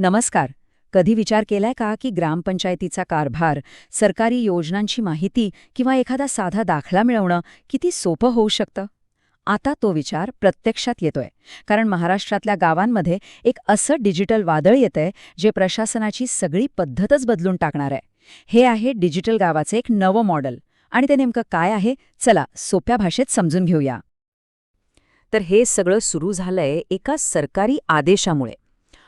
नमस्कार. कधी विचार केलाय का की ग्रामपंचायतीचा कारभार, सरकारी योजनांची माहिती किंवा एखादा साधा दाखला मिळवणं किती सोपं होऊ शकतं? आता तो विचार प्रत्यक्षात येतोय, कारण महाराष्ट्रातल्या गावांमध्ये एक असं डिजिटल वादळ येतंय जे प्रशासनाची सगळी पद्धतच बदलून टाकणार आहे. हे आहे डिजिटल गावाचे एक नवं मॉडेल. आणि ते नेमकं काय आहे, चला सोप्या भाषेत समजून घेऊया. तर हे सगळं सुरू झालंय एका सरकारी आदेशामुळे.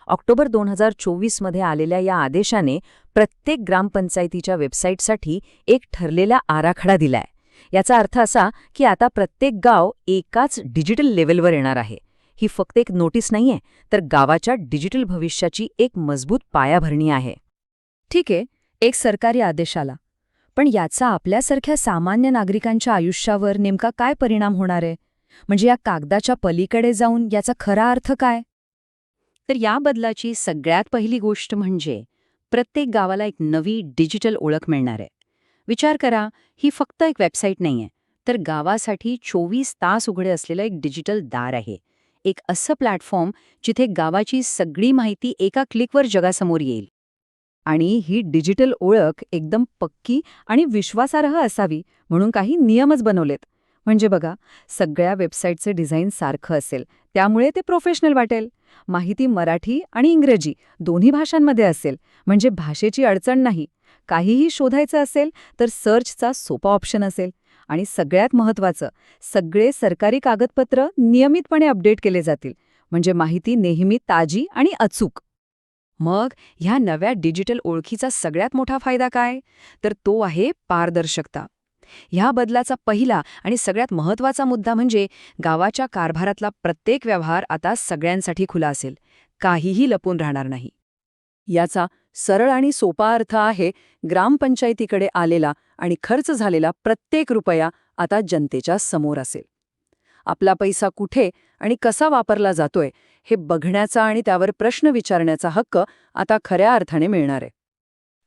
ऑक्टोबर 2024 मध्ये आलेल्या या आदेशाने प्रत्येक ग्रामपंचायतीच्या वेबसाईटसाठी एक ठरलेला आराखडा दिलाय. याचा अर्थ असा की आता प्रत्येक गाव एकाच डिजिटल लेव्हलवर येणार आहे. ही फक्त एक नोटीस नाहीये, तर गावाच्या डिजिटल भविष्याची एक मजबूत पायाभरणी आहे. ठीक आहे, एक सरकारी आदेश आला. पण याचा आपल्यासारख्या सामान्य नागरिकांच्या आयुष्यावर नेमका काय परिणाम होणार आहे? म्हणजे या कागदाच्या पलीकडे जाऊन याचा खरा अर्थ काय? तर या बदलाची सगळ्यात पहिली गोष्ट म्हणजे प्रत्येक गावाला एक नवी डिजिटल ओळख मिळणार आहे. विचार करा, ही फक्त एक वेबसाईट नाहीये, तर गावासाठी 24 तास उघडे असलेलं एक डिजिटल दार आहे. एक असं प्लॅटफॉर्म जिथे गावाची सगळी माहिती एका क्लिकवर जगासमोर येईल. आणि ही डिजिटल ओळख एकदम पक्की आणि विश्वासार्ह असावी म्हणून काही नियमच बनवलेत. म्हणजे बघा, सगळ्या वेबसाईटचे डिझाईन सारखं असेल, त्यामुळे ते प्रोफेशनल वाटेल. माहिती मराठी आणि इंग्रजी दोन्ही भाषांमध्ये असेल, म्हणजे भाषेची अडचण नाही. काहीही शोधायचं असेल तर सर्चचा सोपा ऑप्शन असेल. आणि सगळ्यात महत्त्वाचं, सगळे सरकारी कागदपत्र नियमितपणे अपडेट केले जातील, म्हणजे माहिती नेहमी ताजी आणि अचूक. मग ह्या नव्या डिजिटल ओळखीचा सगळ्यात मोठा फायदा काय? तर तो आहे पारदर्शकता. ह्या बदलाचा पहिला आणि सगळ्यात महत्त्वाचा मुद्दा म्हणजे गावाच्या कारभारातला प्रत्येक व्यवहार आता सगळ्यांसाठी खुला असेल. काहीही लपून राहणार नाही. याचा सरळ आणि सोपा अर्थ आहे, ग्रामपंचायतीकडे आलेला आणि खर्च झालेला प्रत्येक रुपया आता जनतेच्या समोर असेल. आपला पैसा कुठे आणि कसा वापरला जातोय हे बघण्याचा आणि त्यावर प्रश्न विचारण्याचा हक्क आता खऱ्या अर्थाने मिळणार आहे.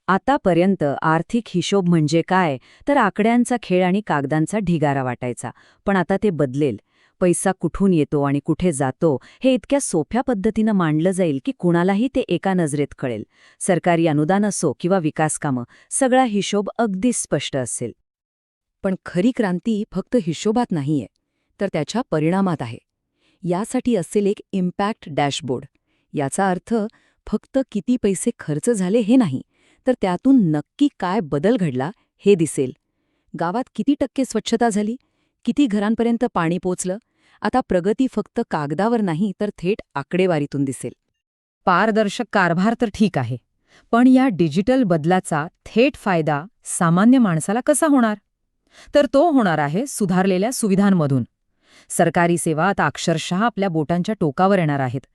आतापर्यंत आर्थिक हिशोब म्हणजे काय, तर आकड्यांचा खेळ आणि कागदांचा ढिगारा वाटायचा. पण आता ते बदलेल. पैसा कुठून येतो आणि कुठे जातो हे इतक्या सोप्या पद्धतीनं मांडलं जाईल की कुणालाही ते एका नजरेत कळेल. सरकारी अनुदान असो किंवा विकासकामं, सगळा हिशोब अगदी स्पष्ट असेल. पण खरी क्रांती फक्त हिशोबात नाहीये, तर त्याच्या परिणामात आहे. यासाठी असेल एक इम्पॅक्ट डॅशबोर्ड. याचा अर्थ फक्त किती पैसे खर्च झाले हे नाही, तर त्यातून नक्की काय बदल घडला हे दिसेल. गावात किती टक्के स्वच्छता झाली, किती घरांपर्यंत पाणी पोचलं. आता प्रगती फक्त कागदावर नाही, तर थेट आकडेवारीतून दिसेल. पारदर्शक कारभार तर ठीक आहे, पण या डिजिटल बदलाचा थेट फायदा सामान्य माणसाला कसा होणार? तर तो होणार आहे सुधारलेल्या सुविधांमधून. सरकारी सेवा आता अक्षरशः आपल्या बोटांच्या टोकावर येणार आहेत.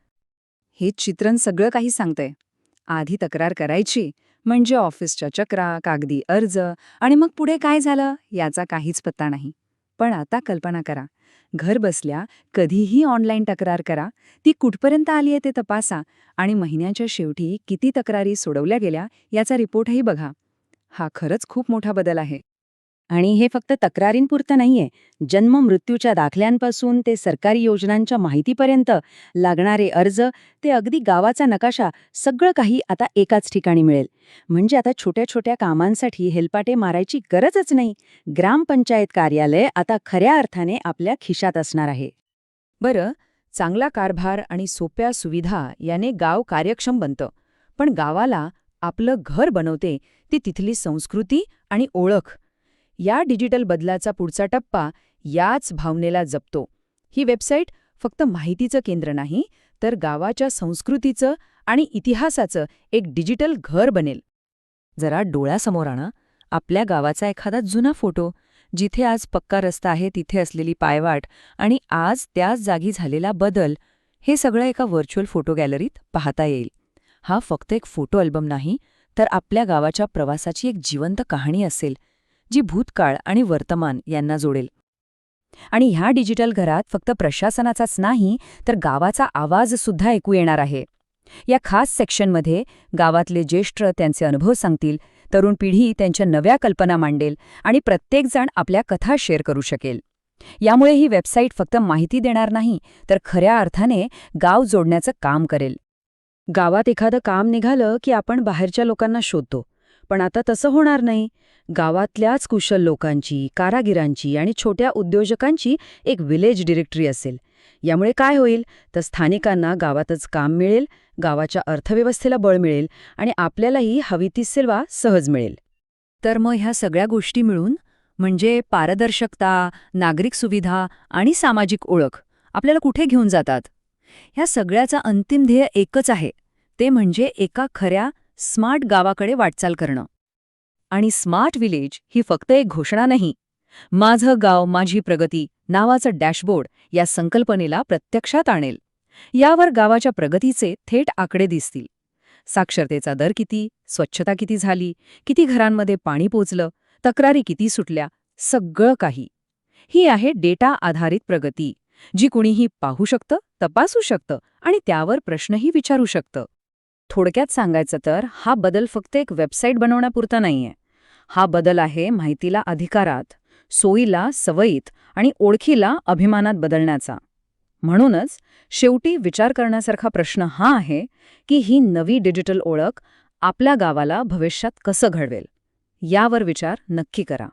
हे चित्रण सगळं काही सांगतंय. आधी तक्रार करायची, म्हणजे ऑफिसच्या चक्रा, कागदी अर्ज, आणि मग पुढे काय झालं याचा काहीच पत्ता नाही. पण आता कल्पना करा, घर बसल्या कधीही ऑनलाईन तक्रार करा, ती कुठपर्यंत आली आहे ते तपासा, आणि महिन्याच्या शेवटी किती तक्रारी सोडवल्या गेल्या याचा रिपोर्टही बघा. हा खरंच खूप मोठा बदल आहे. आणि हे फक्त तक्रारींपुरतं नाहीये. जन्म मृत्यूच्या दाखल्यांपासून ते सरकारी योजनांच्या माहितीपर्यंत लागणारे अर्ज, ते अगदी गावाचा नकाशा, सगळं काही आता एकाच ठिकाणी मिळेल. म्हणजे आता छोट्या छोट्या कामांसाठी हेलपाटे मारायची गरजच नाही. ग्रामपंचायत कार्यालय आता खऱ्या अर्थाने आपल्या खिशात असणार आहे. बरं, चांगला कारभार आणि सोप्या सुविधा याने गाव कार्यक्षम बनतं. पण गावाला आपलं घर बनवते ती तिथली संस्कृती आणि ओळख. या डिजिटल बदलाचा पुढचा टप्पा याच भावनेला जपतो. ही वेबसाईट फक्त माहितीचं केंद्र नाही, तर गावाच्या संस्कृतीचं आणि इतिहासाचं एक डिजिटल घर बनेल. जरा डोळ्यासमोर आणा आपल्या गावाचा एखादा जुना फोटो, जिथे आज पक्का रस्ता आहे तिथे असलेली पायवाट आणि आज त्याच जागी झालेला बदल. हे सगळं एका व्हर्च्युअल फोटो गॅलरीत पाहता येईल. हा फक्त एक फोटो अल्बम नाही, तर आपल्या गावाच्या प्रवासाची एक जिवंत कहाणी असेल, जी भूतकाळ आणि वर्तमान यांना जोडेल. आणि ह्या डिजिटल घरात फक्त प्रशासनाचाच नाही, तर गावाचा आवाजसुद्धा ऐकू येणार आहे. या खास सेक्शनमध्ये गावातले ज्येष्ठ त्यांचे अनुभव सांगतील, तरुण पिढी त्यांच्या नव्या कल्पना मांडेल आणि प्रत्येकजण आपल्या कथा शेअर करू शकेल. यामुळे ही वेबसाईट फक्त माहिती देणार नाही, तर खऱ्या अर्थाने गाव जोडण्याचं काम करेल. गावात एखादं काम निघालं की आपण बाहेरच्या लोकांना शोधतो. पण आता तसं होणार नाही. गावातल्याच कुशल लोकांची, कारागिरांची आणि छोट्या उद्योजकांची एक विलेज डिरेक्टरी असेल. यामुळे काय होईल तर स्थानिकांना गावातच काम मिळेल, गावाच्या अर्थव्यवस्थेला बळ मिळेल आणि आपल्यालाही हवी ती सेवा सहज मिळेल. तर मग ह्या सगळ्या गोष्टी मिळून म्हणजे पारदर्शकता, नागरिक सुविधा आणि सामाजिक ओळख आपल्याला कुठे घेऊन जातात? ह्या सगळ्याचा अंतिम ध्येय एकच आहे, ते म्हणजे एका खऱ्या स्मार्ट गावाकडे वाटचाल करणं. आणि स्मार्ट विलेज ही फक्त एक घोषणा नाही. माझं गाव माझी प्रगती नावाचं डॅशबोर्ड या संकल्पनेला प्रत्यक्षात आणेल. यावर गावाच्या प्रगतीचे थेट आकडे दिसतील. साक्षरतेचा दर किती, स्वच्छता किती झाली, किती घरांमध्ये पाणी पोचलं, तक्रारी किती सुटल्या, सगळं काही. ही आहे डेटा आधारित प्रगती, जी कुणीही पाहू शकतं, तपासू शकतं आणि त्यावर प्रश्नही विचारू शकतं. थोडक्यात सांगायचं तर हा बदल फक्त एक वेबसाईट बनवण्यापुरता नाहीये. हा बदल आहे माहितीला अधिकारात, सोयीला सवयीत आणि ओळखीला अभिमानात बदलण्याचा. म्हणूनच शेवटी विचार करण्यासारखा प्रश्न हा आहे की ही नवी डिजिटल ओळख आपल्या गावाला भविष्यात कसं घडवेल, यावर विचार नक्की करा.